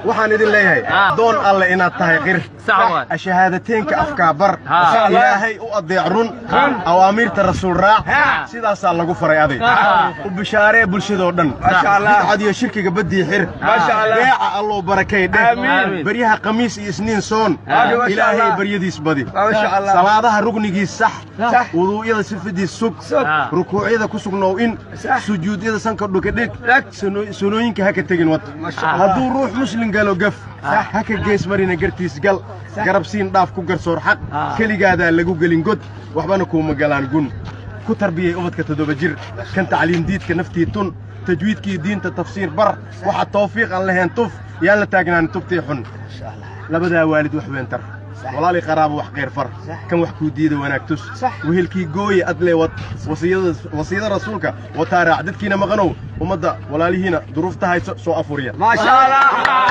waxaan idin leeyahay doon alle inaad tahay qir shahaadateynka afka bar ilaahay u adeec run awaamirta rasuul raac sidaasaa lagu faray aday u bishaaree bulshadoo dhan bidcad iyo shirkiga badii xir beeca allow barakay dheh baryaha khamiis iyo isniin soon ilaahay baryadiis badi salaadaha rugnigiis sax wuduu'yada sifadiis sug rukuucyada ku sugnow in sujuudyada sanka dhukadhig sunooyinka ha ka tegin wad hadduu ruux muslim galo gaf ha ka gees marina gartiis gal garabsiin dhaaf ku garsoor xaq keligaadaa lagu gelin god waxbana kuuma galaan gun ku tarbiyey ubadka 7 jir kan tacliin diidka naftii tun tajwiidkii diinta tafsiir bar waxa tawfiiq aan lahayn tuf yaa la taagnaan tubtii xun labadaa waalid wax weyn tar walaalii qaraabo wax qeyr far kan wax ku diiday wanaag tus wehelkii gooye adlee wad wasiyada rasuulka wataaraac dadkiina maqanow ummadda walaalihiina duruufta hayso soo afuriya ma sha Allah